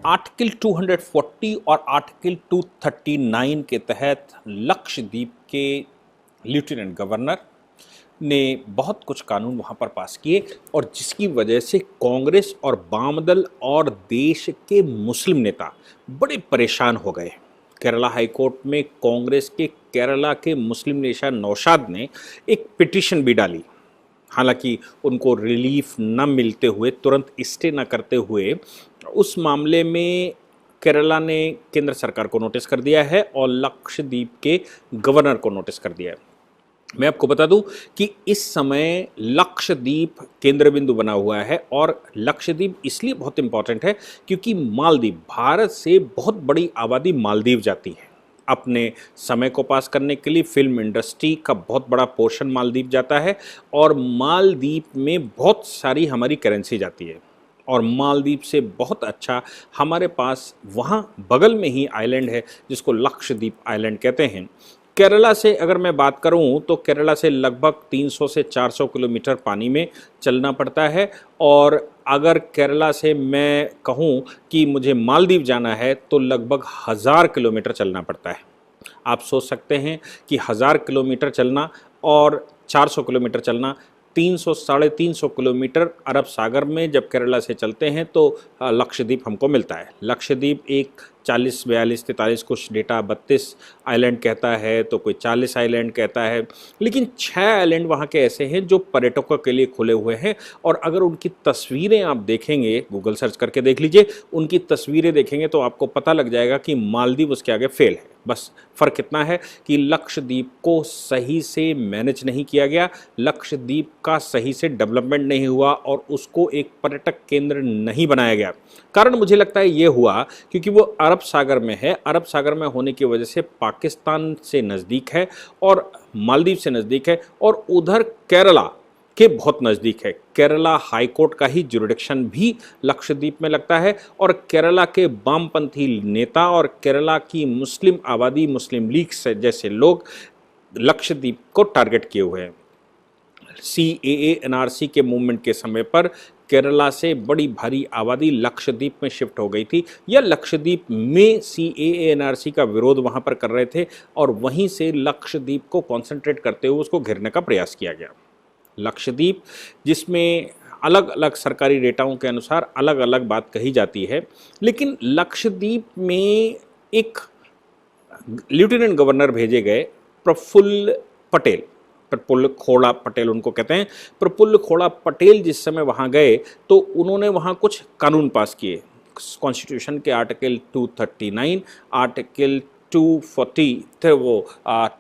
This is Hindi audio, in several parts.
आर्टिकल 240 और आर्टिकल 239 के तहत लक्षद्वीप के लेफ्टिनेंट गवर्नर ने बहुत कुछ कानून वहाँ पर पास किए और जिसकी वजह से कांग्रेस और वाम दल और देश के मुस्लिम नेता बड़े परेशान हो गए। केरला हाई कोर्ट में कांग्रेस के केरला के मुस्लिम नेता नौशाद ने एक पिटीशन भी डाली। हालांकि उनको रिलीफ न मिलते हुए, तुरंत स्टे न करते हुए, उस मामले में केरला ने केंद्र सरकार को नोटिस कर दिया है और लक्षद्वीप के गवर्नर को नोटिस कर दिया है। मैं आपको बता दूं कि इस समय लक्षद्वीप केंद्र बिंदु बना हुआ है और लक्षद्वीप इसलिए बहुत इंपॉर्टेंट है क्योंकि मालदीव, भारत से बहुत बड़ी आबादी मालदीव जाती है अपने समय को पास करने के लिए। फिल्म इंडस्ट्री का बहुत बड़ा पोर्शन मालदीव जाता है और मालदीव में बहुत सारी हमारी करेंसी जाती है और मालदीव से बहुत अच्छा हमारे पास वहाँ बगल में ही आइलैंड है जिसको लक्षद्वीप आइलैंड कहते हैं। केरला से अगर मैं बात करूं तो केरला से लगभग 300 से 400 किलोमीटर पानी में चलना पड़ता है और अगर केरला से मैं कहूं कि मुझे मालदीव जाना है तो लगभग 1000 किलोमीटर चलना पड़ता है। आप सोच सकते हैं कि 1000 किलोमीटर चलना और 400 किलोमीटर चलना, 300 साढ़े 300 किलोमीटर अरब सागर में जब केरला से चलते हैं तो लक्षद्वीप हमको मिलता है। लक्षद्वीप एक 40, 42, 43 कुछ डेटा 32 आइलैंड कहता है तो कोई 40 आइलैंड कहता है, लेकिन 6 आइलैंड वहाँ के ऐसे हैं जो पर्यटकों के लिए खुले हुए हैं। और अगर उनकी तस्वीरें आप देखेंगे, गूगल सर्च करके देख लीजिए, उनकी तस्वीरें देखेंगे तो आपको पता लग जाएगा कि मालदीव उसके आगे फेल है। बस फ़र्क इतना है कि लक्षद्वीप को सही से मैनेज नहीं किया गया, लक्षद्वीप का सही से डेवलपमेंट नहीं हुआ और उसको एक पर्यटक केंद्र नहीं बनाया गया। कारण मुझे लगता है ये हुआ क्योंकि वो अरब सागर में है। अरब सागर में होने की वजह से पाकिस्तान से नज़दीक है और मालदीव से नज़दीक है और उधर केरला के बहुत नज़दीक है। केरला हाई कोर्ट का ही जुरिडिक्शन भी लक्षद्वीप में लगता है और केरला के वामपंथी नेता और केरला की मुस्लिम आबादी, मुस्लिम लीग से जैसे लोग लक्षद्वीप को टारगेट किए हुए हैं। CAA NRC के मूवमेंट के समय पर केरला से बड़ी भारी आबादी लक्षद्वीप में शिफ्ट हो गई थी या लक्षद्वीप में CAA NRC का विरोध वहाँ पर कर रहे थे और वहीं से लक्षद्वीप को कॉन्सेंट्रेट करते हुए उसको घेरने का प्रयास किया गया। लक्षद्वीप जिसमें अलग अलग सरकारी डेटाओं के अनुसार अलग अलग बात कही जाती है, लेकिन लक्षद्वीप में एक लेफ्टिनेंट गवर्नर भेजे गए, प्रफुल्ल पटेल, प्रफुल्ल खोड़ा पटेल उनको कहते हैं। प्रफुल्ल खोड़ा पटेल जिस समय वहाँ गए तो उन्होंने वहाँ कुछ कानून पास किए। कॉन्स्टिट्यूशन के आर्टिकल 239, आर्टिकल 240 थे वो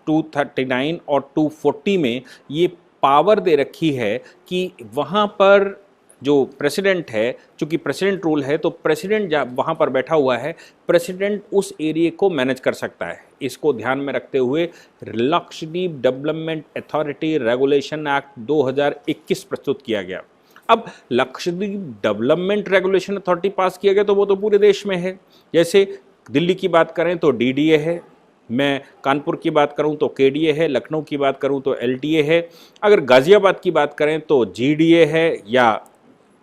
239 और 240 में ये पावर दे रखी है कि वहाँ पर जो प्रेसिडेंट है, चूँकि प्रेसिडेंट रूल है तो प्रेसिडेंट जब वहाँ पर बैठा हुआ है, प्रेसिडेंट उस एरिया को मैनेज कर सकता है। इसको ध्यान में रखते हुए Lakshadweep development authority regulation act 2021 प्रस्तुत किया गया। अब लक्षद्वीप डेवलपमेंट रेगुलेशन अथॉरिटी पास किया गया तो वो तो पूरे देश में है। जैसे दिल्ली की बात करें तो DDA है, मैं कानपुर की बात करूं तो KDA है, लखनऊ की बात करूं तो LTA है, अगर गाज़ियाबाद की बात करें तो GDA है या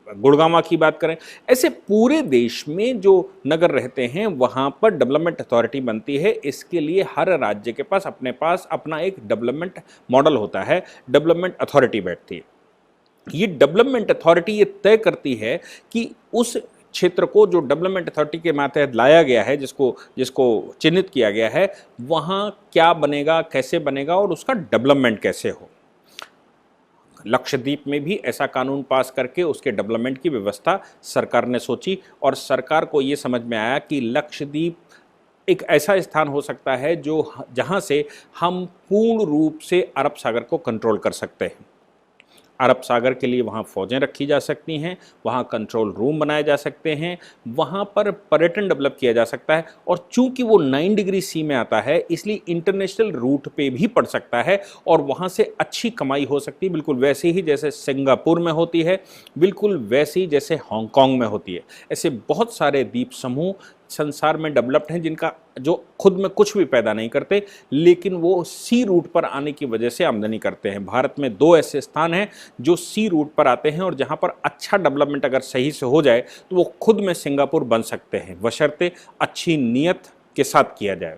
गुड़गांव की बात करें, ऐसे पूरे देश में जो नगर रहते हैं वहाँ पर डेवलपमेंट अथॉरिटी बनती है। इसके लिए हर राज्य के पास अपने पास अपना एक डेवलपमेंट मॉडल होता है, डेवलपमेंट अथॉरिटी बैठती है। ये डेवलपमेंट अथॉरिटी ये तय करती है कि उस क्षेत्र को जो डेवलपमेंट अथॉरिटी के मातहत लाया गया है, जिसको चिन्हित किया गया है, वहाँ क्या बनेगा, कैसे बनेगा और उसका डेवलपमेंट कैसे हो। लक्षद्वीप में भी ऐसा कानून पास करके उसके डेवलपमेंट की व्यवस्था सरकार ने सोची और सरकार को ये समझ में आया कि लक्षद्वीप एक ऐसा स्थान हो सकता है जो जहाँ से हम पूर्ण रूप से अरब सागर को कंट्रोल कर सकते हैं। अरब सागर के लिए वहाँ फ़ौजें रखी जा सकती हैं, वहाँ कंट्रोल रूम बनाए जा सकते हैं, वहाँ पर पर्यटन डेवलप किया जा सकता है और चूंकि वो 9 डिग्री सी में आता है इसलिए इंटरनेशनल रूट पे भी पड़ सकता है और वहाँ से अच्छी कमाई हो सकती है, बिल्कुल वैसे ही जैसे सिंगापुर में होती है, बिल्कुल वैसे ही जैसे हांगकांग में होती है। ऐसे बहुत सारे द्वीप समूह संसार में डेवलप्ड हैं जिनका जो खुद में कुछ भी पैदा नहीं करते, लेकिन वो सी रूट पर आने की वजह से आमदनी करते हैं। भारत में 2 ऐसे स्थान हैं जो सी रूट पर आते हैं और जहां पर अच्छा डेवलपमेंट अगर सही से हो जाए तो वो खुद में सिंगापुर बन सकते हैं, बशर्ते अच्छी नीयत के साथ किया जाए।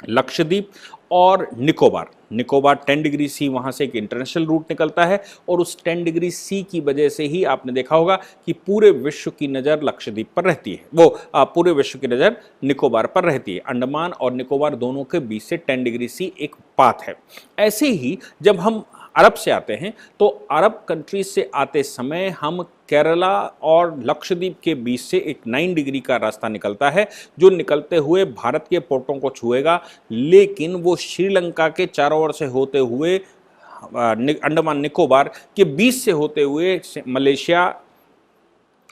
लक्षद्वीप और निकोबार, 10 डिग्री सी वहाँ से एक इंटरनेशनल रूट निकलता है और उस 10 डिग्री सी की वजह से ही आपने देखा होगा कि पूरे विश्व की नज़र लक्षद्वीप पर रहती है, वो पूरे विश्व की नज़र निकोबार पर रहती है। अंडमान और निकोबार दोनों के बीच से 10 डिग्री सी एक पाथ है। ऐसे ही जब हम अरब से आते हैं तो अरब कंट्रीज से आते समय हम केरला और लक्षद्वीप के बीच से एक 9 डिग्री का रास्ता निकलता है जो निकलते हुए भारत के पोर्टों को छुएगा, लेकिन वो श्रीलंका के चारों ओर से होते हुए अंडमान निकोबार के बीच से होते हुए मलेशिया,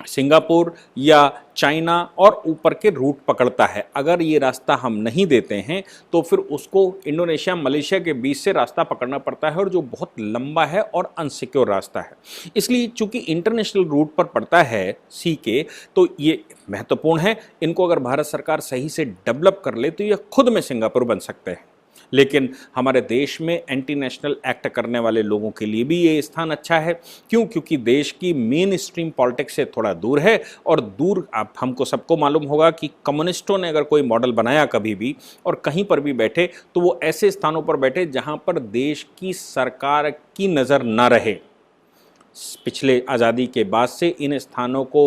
सिंगापुर या चाइना और ऊपर के रूट पकड़ता है। अगर ये रास्ता हम नहीं देते हैं तो फिर उसको इंडोनेशिया, मलेशिया के बीच से रास्ता पकड़ना पड़ता है और जो बहुत लंबा है और अनसिक्योर रास्ता है। इसलिए चूंकि इंटरनेशनल रूट पर पड़ता है सी के, तो ये महत्वपूर्ण है। इनको अगर भारत सरकार सही से डेवलप कर ले तो ये खुद में सिंगापुर बन सकते हैं। लेकिन हमारे देश में एंटी नेशनल एक्ट करने वाले लोगों के लिए भी ये स्थान अच्छा है। क्यों? क्योंकि देश की मेन स्ट्रीम पॉलिटिक्स से थोड़ा दूर है और दूर, आप हमको सबको मालूम होगा कि कम्युनिस्टों ने अगर कोई मॉडल बनाया कभी भी और कहीं पर भी बैठे तो वो ऐसे स्थानों पर बैठे जहां पर देश की सरकार की नज़र ना रहे। पिछले आज़ादी के बाद से इन स्थानों को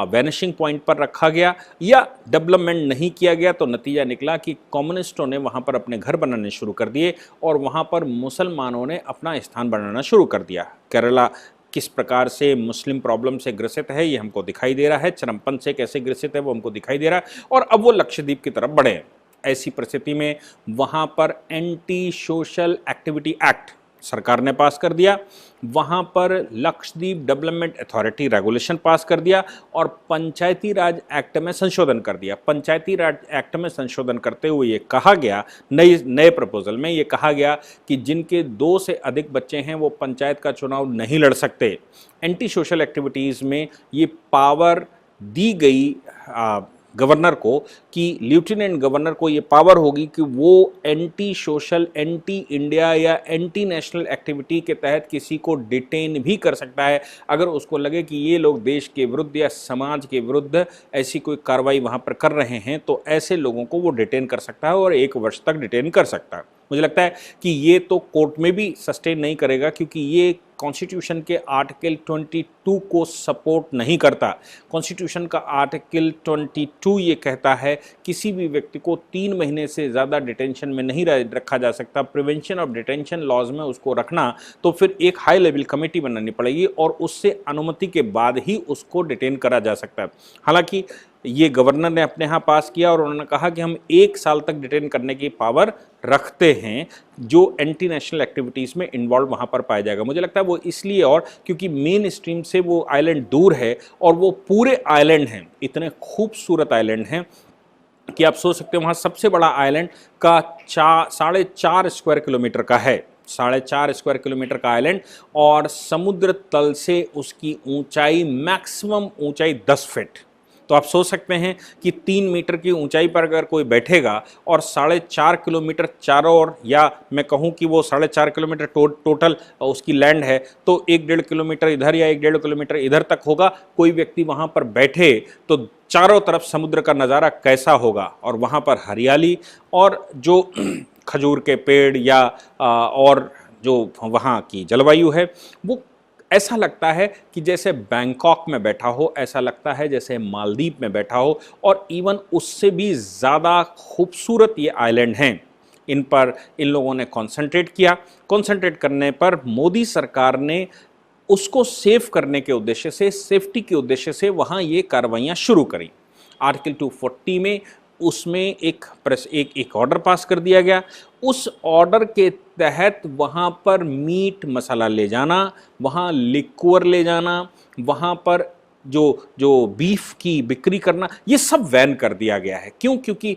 वैनिशिंग पॉइंट पर रखा गया या डेवलपमेंट नहीं किया गया, तो नतीजा निकला कि कम्युनिस्टों ने वहाँ पर अपने घर बनाने शुरू कर दिए और वहाँ पर मुसलमानों ने अपना स्थान बनाना शुरू कर दिया। केरला किस प्रकार से मुस्लिम प्रॉब्लम से ग्रसित है ये हमको दिखाई दे रहा है, चरमपंथ से कैसे ग्रसित है वो हमको दिखाई दे रहा है, और अब वो लक्षद्वीप की तरफ बढ़े। ऐसी परिस्थिति में वहाँ पर एंटी सोशल एक्टिविटी एक्ट सरकार ने पास कर दिया, वहाँ पर लक्षद्वीप डेवलपमेंट अथॉरिटी रेगुलेशन पास कर दिया और पंचायती राज एक्ट में संशोधन कर दिया। पंचायती राज एक्ट में संशोधन करते हुए ये कहा गया, नए प्रपोजल में ये कहा गया कि जिनके 2 से अधिक बच्चे हैं वो पंचायत का चुनाव नहीं लड़ सकते। एंटी सोशल एक्टिविटीज़ में ये पावर दी गई गवर्नर को कि लेफ्टिनेंट गवर्नर को ये पावर होगी कि वो एंटी सोशल, एंटी इंडिया या एंटी नेशनल एक्टिविटी के तहत किसी को डिटेन भी कर सकता है। अगर उसको लगे कि ये लोग देश के विरुद्ध या समाज के विरुद्ध ऐसी कोई कार्रवाई वहाँ पर कर रहे हैं तो ऐसे लोगों को वो डिटेन कर सकता है और 1 वर्ष तक डिटेन कर सकता है। मुझे लगता है कि ये तो कोर्ट में भी सस्टेन नहीं करेगा क्योंकि ये कॉन्स्टिट्यूशन के आर्टिकल 22 को सपोर्ट नहीं करता। कॉन्स्टिट्यूशन का आर्टिकल 22 ये कहता है किसी भी व्यक्ति को 3 महीने से ज़्यादा डिटेंशन में नहीं रखा जा सकता। प्रिवेंशन ऑफ डिटेंशन लॉज में उसको रखना तो फिर एक हाई लेवल कमेटी बनानी पड़ेगी और उससे अनुमति के बाद ही उसको डिटेन करा जा सकता है। हालांकि ये गवर्नर ने अपने यहाँ पास किया और उन्होंने कहा कि हम 1 साल तक डिटेन करने की पावर रखते हैं जो एंटी नेशनल एक्टिविटीज़ में इन्वॉल्व वहाँ पर पाया जाएगा। मुझे लगता है वो इसलिए और क्योंकि मेन स्ट्रीम से वो आइलैंड दूर है और वो पूरे आइलैंड हैं, इतने खूबसूरत आइलैंड हैं कि आप सोच सकते हैं वहाँ सबसे बड़ा आइलैंड का 4.5 स्क्वायर किलोमीटर का है, 4.5 स्क्वायर किलोमीटर का आइलैंड, और समुद्र तल से उसकी ऊंचाई मैक्सिमम ऊंचाई 10 फीट। तो आप सोच सकते हैं कि 3 मीटर की ऊंचाई पर अगर कोई बैठेगा और 4.5 किलोमीटर चारों ओर, या मैं कहूं कि वो 4.5 किलोमीटर टोटल उसकी लैंड है, तो 1.5 किलोमीटर इधर या 1.5 किलोमीटर इधर तक होगा, कोई व्यक्ति वहां पर बैठे तो चारों तरफ समुद्र का नज़ारा कैसा होगा। और वहां पर हरियाली और जो खजूर के पेड़ या और जो वहाँ की जलवायु है वो ऐसा लगता है कि जैसे बैंकॉक में बैठा हो, ऐसा लगता है जैसे मालदीव में बैठा हो, और इवन उससे भी ज़्यादा खूबसूरत ये आइलैंड हैं। इन पर इन लोगों ने कंसंट्रेट किया। कंसंट्रेट करने पर मोदी सरकार ने उसको सेव करने के उद्देश्य से, सेफ्टी के उद्देश्य से वहाँ ये कार्रवाइयाँ शुरू करी। आर्टिकल 240 में उसमें एक ऑर्डर पास कर दिया गया। उस ऑर्डर के तहत वहाँ पर मीट मसाला ले जाना, वहाँ लिक्वर ले जाना, वहाँ पर जो जो बीफ की बिक्री करना, ये सब बैन कर दिया गया है। क्यों? क्योंकि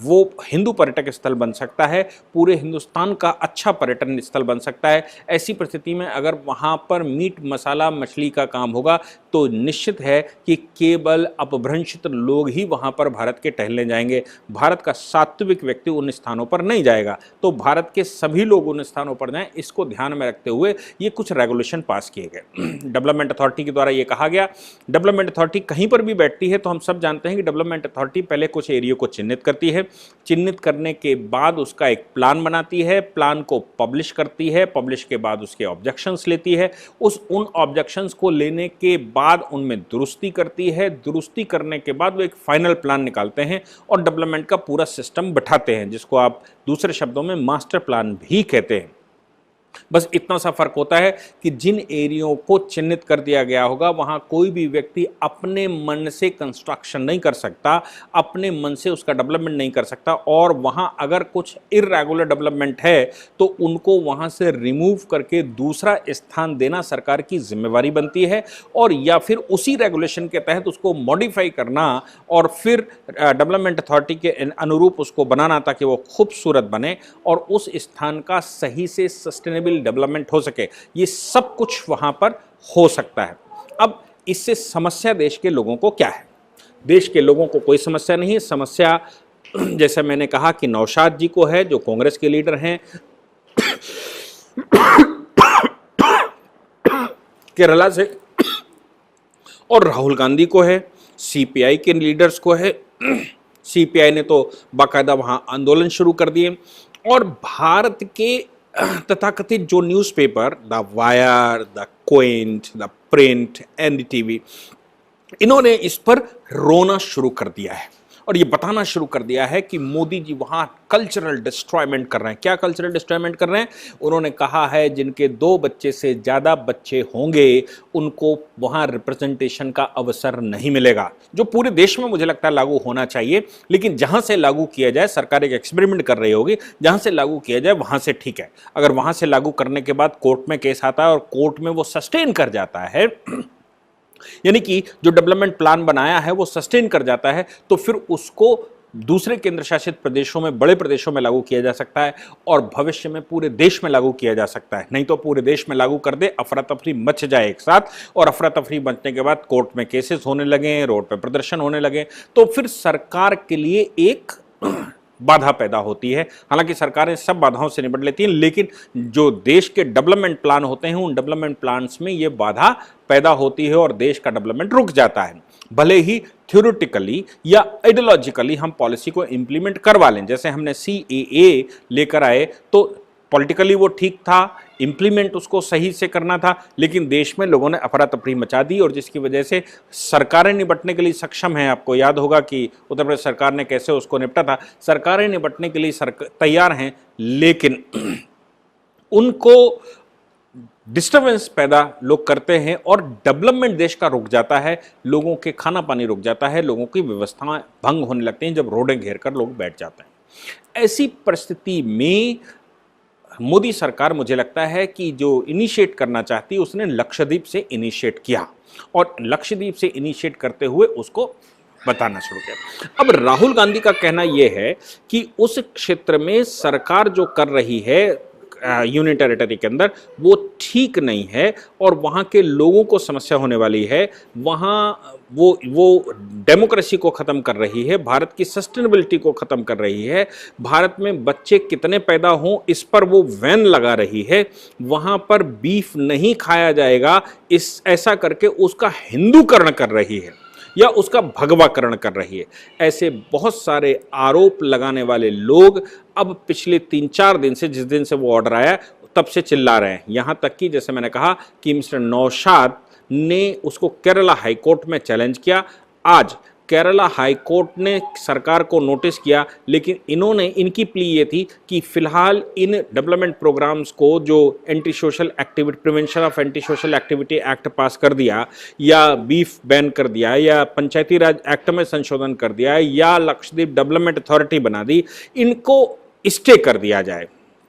वो हिंदू पर्यटक स्थल बन सकता है, पूरे हिंदुस्तान का अच्छा पर्यटन स्थल बन सकता है। ऐसी परिस्थिति में अगर वहाँ पर मीट मसाला मछली का काम होगा तो निश्चित है कि केवल अपभ्रंशित लोग ही वहाँ पर भारत के टहलने जाएंगे। भारत का सात्विक व्यक्ति उन स्थानों पर नहीं जाएगा। तो भारत के सभी लोग उन स्थानों पर जाएं, इसको ध्यान में रखते हुए ये कुछ रेगुलेशन पास किए गए। डेवलपमेंट अथॉरिटी के द्वारा ये कहा गया, डेवलपमेंट अथॉरिटी कहीं पर भी बैठती है तो हम सब जानते हैं कि डेवलपमेंट अथॉरिटी पहले कुछ एरिया को चिन्हित करती है, चिन्हित करने के बाद उसका एक प्लान बनाती है, प्लान को पब्लिश करती है, पब्लिश के बाद उसके ऑब्जेक्शंस लेती है, उन ऑब्जेक्शंस को लेने के बाद उनमें दुरुस्ती करती है, दुरुस्ती करने के बाद वो एक फाइनल प्लान निकालते हैं और डेवलपमेंट का पूरा सिस्टम बैठाते हैं, जिसको आप दूसरे शब्दों में मास्टर प्लान भी कहते हैं। बस इतना सा फर्क होता है कि जिन एरियो को चिन्हित कर दिया गया होगा वहां कोई भी व्यक्ति अपने मन से कंस्ट्रक्शन नहीं कर सकता, अपने मन से उसका डेवलपमेंट नहीं कर सकता, और वहां अगर कुछ इर्रेगुलर डेवलपमेंट है तो उनको वहां से रिमूव करके दूसरा स्थान देना सरकार की जिम्मेवारी बनती है, और या फिर उसी रेगुलेशन के तहत उसको मॉडिफाई करना और फिर डेवलपमेंट अथॉरिटी के अनुरूप उसको बनाना ताकि वो खूबसूरत बने और उस स्थान का सही से सस्टेनेबल डेवलपमेंट हो सके। ये सब कुछ वहां पर हो सकता है। अब इससे समस्या देश के लोगों को क्या है? देश के लोगों को कोई समस्या नहीं है। समस्या जैसे मैंने कहा कि नौशाद जी को है, जो कांग्रेस के लीडर हैं, केरला से, और राहुल गांधी को है, सीपीआई के लीडर्स को है। सीपीआई ने तो बाकायदा वहां आंदोलन शुरू कर दिए, और भारत के तथाकथित जो newspaper, the wire, the Quint, the print, NDTV, इन्होंने इस पर रोना शुरू कर दिया है और ये बताना शुरू कर दिया है कि मोदी जी वहाँ कल्चरल डिस्ट्रॉयमेंट कर रहे हैं। क्या कल्चरल डिस्ट्रॉयमेंट कर रहे हैं? उन्होंने कहा है जिनके 2 बच्चे से ज़्यादा बच्चे होंगे उनको वहाँ रिप्रेजेंटेशन का अवसर नहीं मिलेगा, जो पूरे देश में मुझे लगता है लागू होना चाहिए। लेकिन जहाँ से लागू किया जाए, सरकार एक एक्सपेरिमेंट कर रही होगी, जहाँ से लागू किया जाए वहाँ से ठीक है। अगर वहाँ से लागू करने के बाद कोर्ट में केस आता है और कोर्ट में वो सस्टेन कर जाता है, यानी कि जो डेवलपमेंट प्लान बनाया है वो सस्टेन कर जाता है, तो फिर उसको दूसरे केंद्र शासित प्रदेशों में, बड़े प्रदेशों में लागू किया जा सकता है और भविष्य में पूरे देश में लागू किया जा सकता है। नहीं तो पूरे देश में लागू कर दे, अफरा तफरी मच जाए एक साथ, और अफरा तफरी मचने के बाद कोर्ट में केसेस होने लगे, रोड पे प्रदर्शन होने लगे, तो फिर सरकार के लिए एक बाधा पैदा होती है। हालांकि सरकारें सब बाधाओं से निपट लेती हैं, लेकिन जो देश के डेवलपमेंट प्लान होते हैं उन डेवलपमेंट प्लान्स में ये बाधा पैदा होती है और देश का डेवलपमेंट रुक जाता है। भले ही थ्योरेटिकली या आइडियोलॉजिकली हम पॉलिसी को इंप्लीमेंट करवा लें, जैसे हमने CAA लेकर आए तो पॉलिटिकली वो ठीक था, इंप्लीमेंट उसको सही से करना था, लेकिन देश में लोगों ने अफरा तफरी मचा दी और जिसकी वजह से सरकारें निपटने के लिए सक्षम हैं। आपको याद होगा कि उत्तर प्रदेश सरकार ने कैसे उसको निपटा था। सरकारें निपटने के लिए तैयार हैं, लेकिन उनको डिस्टर्बेंस पैदा लोग करते हैं और डेवलपमेंट देश का रुक जाता है, लोगों के खाना पानी रुक जाता है, लोगों की व्यवस्थाएं भंग होने लगती हैं जब रोडें घेर कर लोग बैठ जाते हैं। ऐसी परिस्थिति में मोदी सरकार, मुझे लगता है कि जो इनिशिएट करना चाहती है उसने लक्षद्वीप से इनिशिएट किया और लक्षद्वीप से इनिशिएट करते हुए उसको बताना शुरू किया। अब राहुल गांधी का कहना यह है कि उस क्षेत्र में सरकार जो कर रही है यूनियन टेरिटरी के अंदर वो ठीक नहीं है और वहाँ के लोगों को समस्या होने वाली है। वहाँ वो डेमोक्रेसी को ख़त्म कर रही है, भारत की सस्टेनेबिलिटी को ख़त्म कर रही है, भारत में बच्चे कितने पैदा हों इस पर वो वैन लगा रही है, वहाँ पर बीफ नहीं खाया जाएगा इस ऐसा करके उसका हिंदूकरण कर रही है या उसका भगवाकरण कर रही है। ऐसे बहुत सारे आरोप लगाने वाले लोग अब पिछले 3-4 दिन से, जिस दिन से वो ऑर्डर आया तब से चिल्ला रहे हैं। यहाँ तक कि जैसे मैंने कहा कि मिस्टर नौशाद ने उसको केरला हाई कोर्ट में चैलेंज किया। आज केरला हाई कोर्ट ने सरकार को नोटिस किया, लेकिन इनकी प्ली ये थी कि फिलहाल इन डेवलपमेंट प्रोग्राम्स को जो anti social activity, prevention of anti social activity act पास कर दिया या बीफ बैन कर दिया या पंचायती राज एक्ट में संशोधन कर दिया या लक्षद्वीप डेवलपमेंट अथॉरिटी बना दी, इनको स्टे कर दिया जाए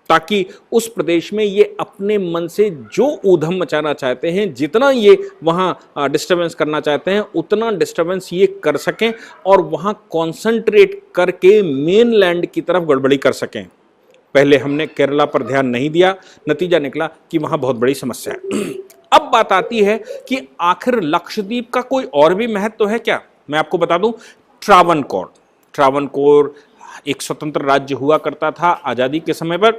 ताकि उस प्रदेश में ये अपने मन से जो ऊधम मचाना चाहते हैं, जितना ये वहाँ डिस्टर्बेंस करना चाहते हैं, उतना डिस्टर्बेंस ये कर सकें और वहाँ कॉन्सेंट्रेट करके मेनलैंड की तरफ गड़बड़ी कर सकें। पहले हमने केरला पर ध्यान नहीं दिया, नतीजा निकला कि वहाँ बहुत बड़ी समस्या है। अब बात आती है कि आखिर लक्षद्वीप का कोई और भी महत्व है क्या? मैं आपको बता दूं, ट्रावनकोर एक स्वतंत्र राज्य हुआ करता था आजादी के समय पर।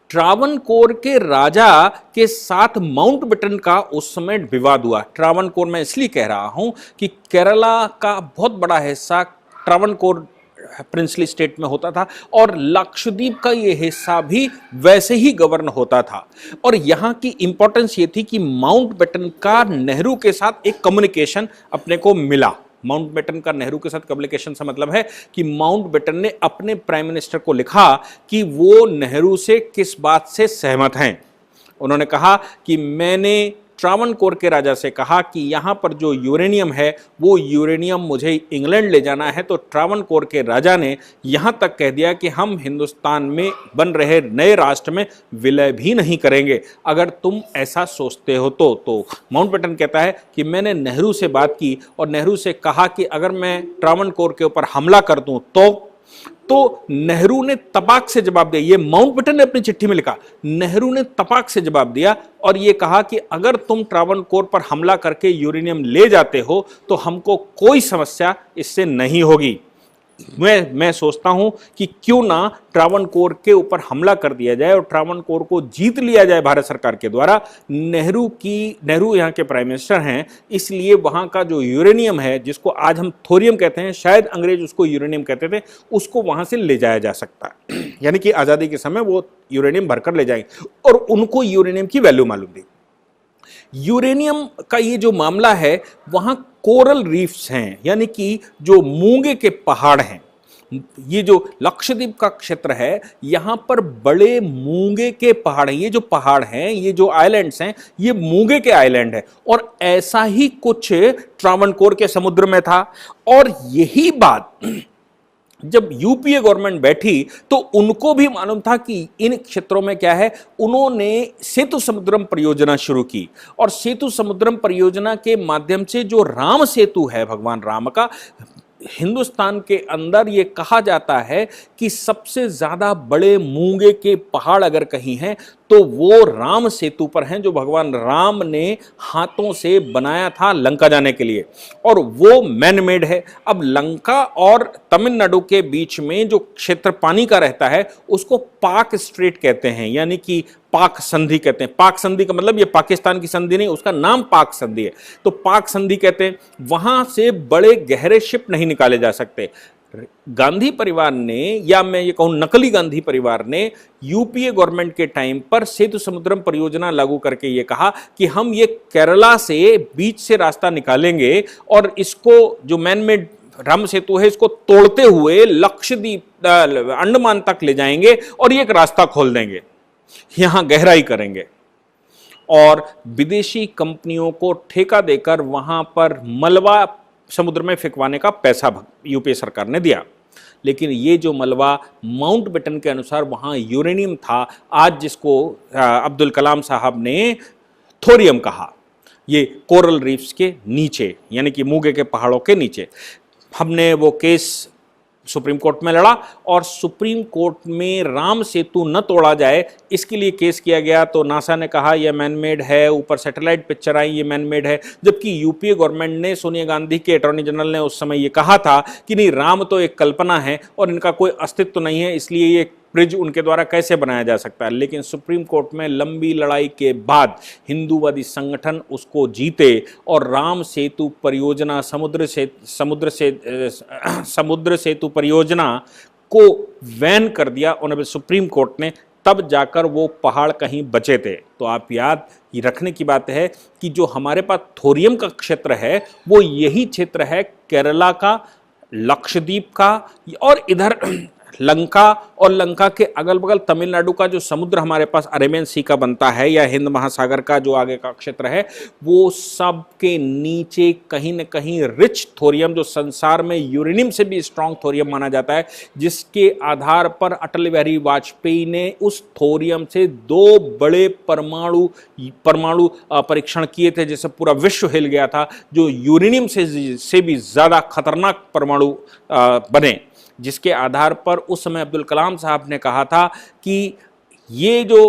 ट्रावनकोर के राजा के साथ माउंटबेटन का उस समय विवाद हुआ। ट्रावनकोर मैं इसलिए कह रहा हूं कि केरला का बहुत बड़ा हिस्सा ट्रावनकोर प्रिंसली स्टेट में होता था और लक्षद्वीप का ये हिस्सा भी वैसे ही गवर्न होता था। और यहाँ की इंपॉर्टेंस ये थी कि माउंटबेटन का नेहरू के साथ एक कम्युनिकेशन अपने को मिला। माउंटबेटन का नेहरू के साथ कम्युनिकेशन से मतलब है कि माउंटबेटन ने अपने प्राइम मिनिस्टर को लिखा कि वो नेहरू से किस बात से सहमत हैं। उन्होंने कहा कि मैंने ट्रावनकोर के राजा से कहा कि यहाँ पर जो यूरेनियम है वो यूरेनियम मुझे इंग्लैंड ले जाना है। तो ट्रावनकोर के राजा ने यहाँ तक कह दिया कि हम हिंदुस्तान में बन रहे नए राष्ट्र में विलय भी नहीं करेंगे अगर तुम ऐसा सोचते हो तो माउंटबेटन कहता है कि मैंने नेहरू से बात की और नेहरू से कहा कि अगर मैं ट्रावनकोर के ऊपर हमला कर दूं तो नेहरू ने तपाक से जवाब दिया। ये माउंटबेटन ने अपनी चिट्ठी में लिखा, नेहरू ने तपाक से जवाब दिया और ये कहा कि अगर तुम ट्रावनकोर पर हमला करके यूरेनियम ले जाते हो तो हमको कोई समस्या इससे नहीं होगी। मैं सोचता हूं कि क्यों ना ट्रावनकोर के ऊपर हमला कर दिया जाए और ट्रावनकोर को जीत लिया जाए भारत सरकार के द्वारा। नेहरू यहाँ के प्राइम मिनिस्टर हैं, इसलिए वहाँ का जो यूरेनियम है, जिसको आज हम थोरियम कहते हैं, शायद अंग्रेज उसको यूरेनियम कहते थे, उसको वहाँ से ले जाया जा सकता है। यानी कि आज़ादी के समय वो यूरेनियम भरकर ले जाएंगे और उनको यूरेनियम की वैल्यू मालूम थी। यूरेनियम का ये जो मामला है, वहाँ कोरल रीफ्स हैं, यानी कि जो मूंगे के पहाड़ हैं। ये जो लक्षद्वीप का क्षेत्र है, यहाँ पर बड़े मूंगे के पहाड़ हैं। ये जो पहाड़ हैं, ये जो आइलैंड्स हैं, ये मूंगे के आइलैंड है और ऐसा ही कुछ ट्रावनकोर के समुद्र में था। और यही बात जब यूपीए गवर्नमेंट बैठी तो उनको भी मालूम था कि इन क्षेत्रों में क्या है। उन्होंने सेतु समुद्रम परियोजना शुरू की और सेतु समुद्रम परियोजना के माध्यम से जो राम सेतु है भगवान राम का, हिंदुस्तान के अंदर ये कहा जाता है कि सबसे ज्यादा बड़े मूंगे के पहाड़ अगर कहीं हैं तो वो राम सेतु पर हैं, जो भगवान राम ने हाथों से बनाया था लंका जाने के लिए, और वो मैन मेड है। अब लंका और तमिलनाडु के बीच में जो क्षेत्र पानी का रहता है उसको पाक स्ट्रेट कहते हैं, यानी कि पाक संधि कहते हैं। पाक संधि का मतलब ये पाकिस्तान की संधि नहीं, उसका नाम पाक संधि है, तो पाक संधि कहते हैं। वहां से बड़े गहरे शिप नहीं निकाले जा सकते। गांधी परिवार ने, या मैं ये कहूं नकली गांधी परिवार ने, यूपीए गवर्नमेंट के टाइम पर सेतु समुद्रम परियोजना लागू करके ये कहा कि हम ये केरला से बीच से रास्ता निकालेंगे और इसको जो मैनमेड राम सेतु है इसको तोड़ते हुए लक्षद्वीप अंडमान तक ले जाएंगे और ये एक रास्ता खोल देंगे, यहां गहराई करेंगे और विदेशी कंपनियों को ठेका देकर वहां पर मलबा समुद्र में फेंकवाने का पैसा यूपीए सरकार ने दिया। लेकिन ये जो मलबा माउंटबेटन के अनुसार वहां यूरेनियम था, आज जिसको अब्दुल कलाम साहब ने थोरियम कहा, ये कोरल रीफ्स के नीचे, यानी कि मूंगे के पहाड़ों के नीचे। हमने वो केस सुप्रीम कोर्ट में लड़ा और सुप्रीम कोर्ट में राम सेतु न तोड़ा जाए इसके लिए केस किया गया। तो नासा ने कहा यह मैनमेड है, ऊपर सैटेलाइट पिक्चर आई ये मैनमेड है, जबकि यूपीए गवर्नमेंट ने, सोनिया गांधी के अटॉर्नी जनरल ने उस समय ये कहा था कि नहीं, राम तो एक कल्पना है और इनका कोई अस्तित्व नहीं है, इसलिए ये ब्रिज उनके द्वारा कैसे बनाया जा सकता है। लेकिन सुप्रीम कोर्ट में लंबी लड़ाई के बाद हिंदूवादी संगठन उसको जीते और राम सेतु परियोजना, समुद्र सेतु परियोजना को बैन कर दिया उन्होंने सुप्रीम कोर्ट ने। तब जाकर वो पहाड़ कहीं बचे थे। तो आप याद रखने की बात है कि जो हमारे पास थोरियम का क्षेत्र है वो यही क्षेत्र है केरला का, लक्षद्वीप का और इधर लंका और लंका के अगल बगल तमिलनाडु का जो समुद्र हमारे पास अरेबियन सी का बनता है या हिंद महासागर का जो आगे का क्षेत्र है, वो सब के नीचे कहीं न कहीं रिच थोरियम, जो संसार में यूरेनियम से भी स्ट्रांग थोरियम माना जाता है, जिसके आधार पर अटल बिहारी वाजपेयी ने उस थोरियम से 2 बड़े परमाणु परीक्षण किए थे, जिससे पूरा विश्व हिल गया था, जो यूरेनियम से भी ज़्यादा खतरनाक परमाणु बने, जिसके आधार पर उस समय अब्दुल कलाम साहब ने कहा था कि ये जो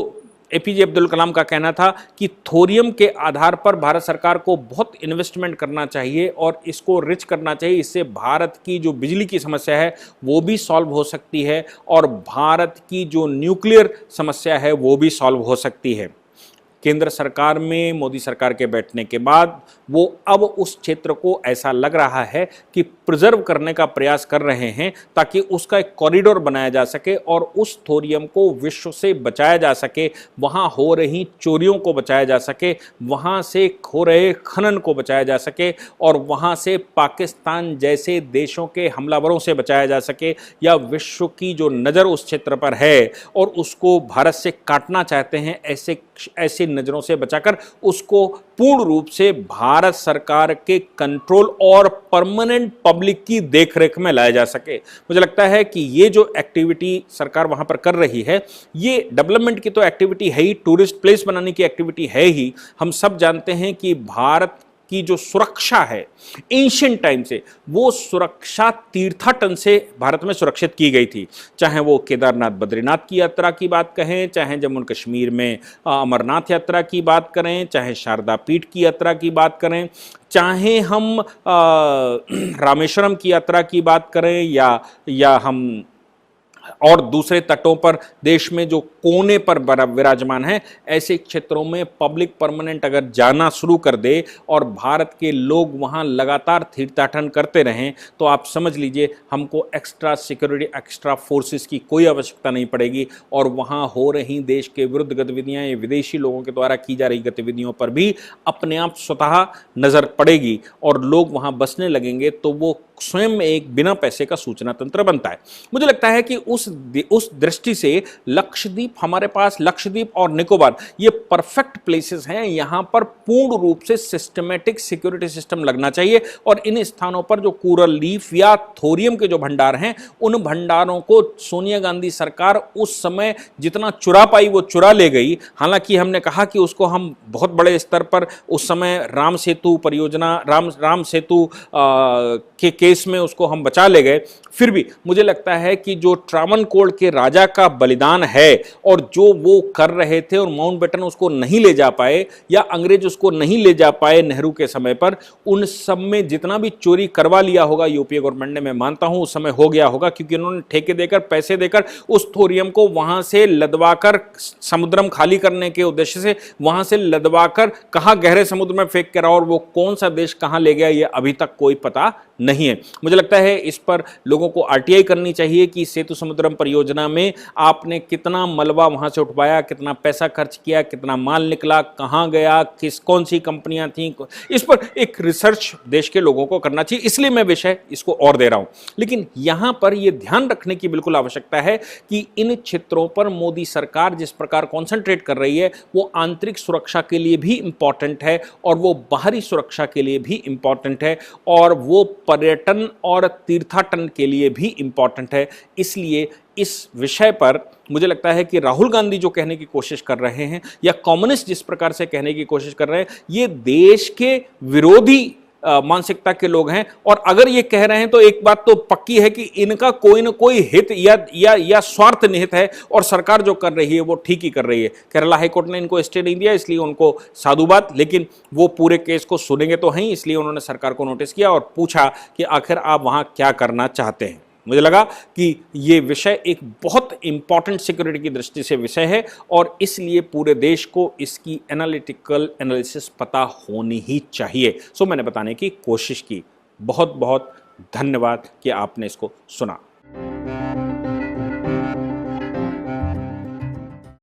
एपीजे अब्दुल कलाम का कहना था कि थोरियम के आधार पर भारत सरकार को बहुत इन्वेस्टमेंट करना चाहिए और इसको रिच करना चाहिए, इससे भारत की जो बिजली की समस्या है वो भी सॉल्व हो सकती है और भारत की जो न्यूक्लियर समस्या है वो भी सॉल्व हो सकती है। केंद्र सरकार में मोदी सरकार के बैठने के बाद वो अब उस क्षेत्र को ऐसा लग रहा है कि प्रिजर्व करने का प्रयास कर रहे हैं ताकि उसका एक कॉरिडोर बनाया जा सके और उस थोरियम को विश्व से बचाया जा सके, वहाँ हो रही चोरियों को बचाया जा सके, वहाँ से हो रहे खनन को बचाया जा सके और वहाँ से पाकिस्तान जैसे देशों के हमलावरों से बचाया जा सके, या विश्व की जो नज़र उस क्षेत्र पर है और उसको भारत से काटना चाहते हैं, ऐसे नजरों से बचाकर उसको पूर्ण रूप से भारत सरकार के कंट्रोल और परमानेंट पब्लिक की देखरेख में लाया जा सके। मुझे लगता है कि ये जो एक्टिविटी सरकार वहां पर कर रही है, ये डेवलपमेंट की तो एक्टिविटी है ही, टूरिस्ट प्लेस बनाने की एक्टिविटी है ही। हम सब जानते हैं कि भारत की जो सुरक्षा है एंशिएंट टाइम से, वो सुरक्षा तीर्थाटन से भारत में सुरक्षित की गई थी, चाहे वो केदारनाथ बद्रीनाथ की यात्रा की बात कहें, चाहे जम्मू कश्मीर में अमरनाथ यात्रा की बात करें, चाहे शारदा पीठ की यात्रा की बात करें, चाहे हम रामेश्वरम की यात्रा की बात करें, या हम और दूसरे तटों पर देश में जो कोने पर विराजमान है, ऐसे क्षेत्रों में पब्लिक परमानेंट अगर जाना शुरू कर दे और भारत के लोग वहां लगातार तीर्थाटन करते रहें, तो आप समझ लीजिए हमको एक्स्ट्रा सिक्योरिटी, एक्स्ट्रा फोर्सेस की कोई आवश्यकता नहीं पड़ेगी और वहां हो रही देश के विरुद्ध गतिविधियां या विदेशी लोगों के द्वारा की जा रही गतिविधियों पर भी अपने आप स्वतः नजर पड़ेगी और लोग वहां बसने लगेंगे, तो वो स्वयं में एक बिना पैसे का सूचना तंत्र बनता है। मुझे लगता है कि उस दृष्टि से लक्षद्वीप, हमारे पास लक्षद्वीप और निकोबार ये परफेक्ट प्लेसेस हैं। यहां पर पूर्ण रूप से सिस्टमेटिक सिक्योरिटी सिस्टम लगना चाहिए और इन स्थानों पर जो कोरल लीफ या थोरियम के जो भंडार हैं, उन भंडारों को सोनिया गांधी सरकार उस समय जितना चुरा पाई वो चुरा ले गई। हालांकि हमने कहा कि उसको हम बहुत बड़े स्तर पर उस समय राम सेतु परियोजना, राम सेतु के केस में उसको हम बचा ले गए, फिर भी मुझे लगता है कि जो ट्रावनकोर के राजा का बलिदान है और जो वो कर रहे थे और माउंटबेटन उसको नहीं ले जा पाए या अंग्रेज उसको नहीं ले जा पाए नेहरू के समय पर, उन सब में जितना भी चोरी करवा लिया होगा यूपीए गवर्नमेंट ने, मैं मानता हूं उस समय हो गया होगा, क्योंकि उन्होंने ठेके देकर, पैसे देकर उस थोरियम को वहां से लदवाकर, समुद्रम खाली करने के उद्देश्य से वहां से लदवाकर कहां गहरे समुद्र में फेंक कर, और वो कौन सा देश कहां ले गया ये अभी तक कोई पता नहीं है। मुझे लगता है इस पर लोगों को आरटीआई करनी चाहिए कि सेतु समुद्रम परियोजना में आपने कितना मलबा वहां से उठवाया, कितना पैसा खर्च किया, कितना माल निकला, कहां गया, कौन सी कंपनियां थी, इस पर एक रिसर्च देश के लोगों को करना चाहिए। इसलिए मैं विषय इसको और दे रहा हूं, लेकिन यहां पर यह ध्यान रखने की बिल्कुल आवश्यकता है कि इन क्षेत्रों पर मोदी सरकार जिस प्रकार कॉन्सेंट्रेट कर रही है वो आंतरिक सुरक्षा के लिए भी इंपॉर्टेंट है और वो बाहरी सुरक्षा के लिए भी इंपॉर्टेंट है और वो पर्यटन और तीर्थाटन के लिए भी इंपॉर्टेंट है। इसलिए इस विषय पर मुझे लगता है कि राहुल गांधी जो कहने की कोशिश कर रहे हैं या कम्युनिस्ट जिस प्रकार से कहने की कोशिश कर रहे हैं, ये देश के विरोधी मानसिकता के लोग हैं। और अगर ये कह रहे हैं तो एक बात तो पक्की है कि इनका कोई ना कोई हित या स्वार्थ निहित है और सरकार जो कर रही है वो ठीक ही कर रही है। केरला हाईकोर्ट ने इनको स्टे नहीं दिया, इसलिए उनको साधुवाद, लेकिन वो पूरे केस को सुनेंगे तो हैं, इसलिए उन्होंने सरकार को नोटिस किया और पूछा कि आखिर आप वहां क्या करना चाहते हैं। मुझे लगा कि ये विषय एक बहुत इंपॉर्टेंट सिक्योरिटी की दृष्टि से विषय है और इसलिए पूरे देश को इसकी एनालिटिकल एनालिसिस पता होनी ही चाहिए। सो मैंने बताने की कोशिश की। बहुत बहुत धन्यवाद कि आपने इसको सुना।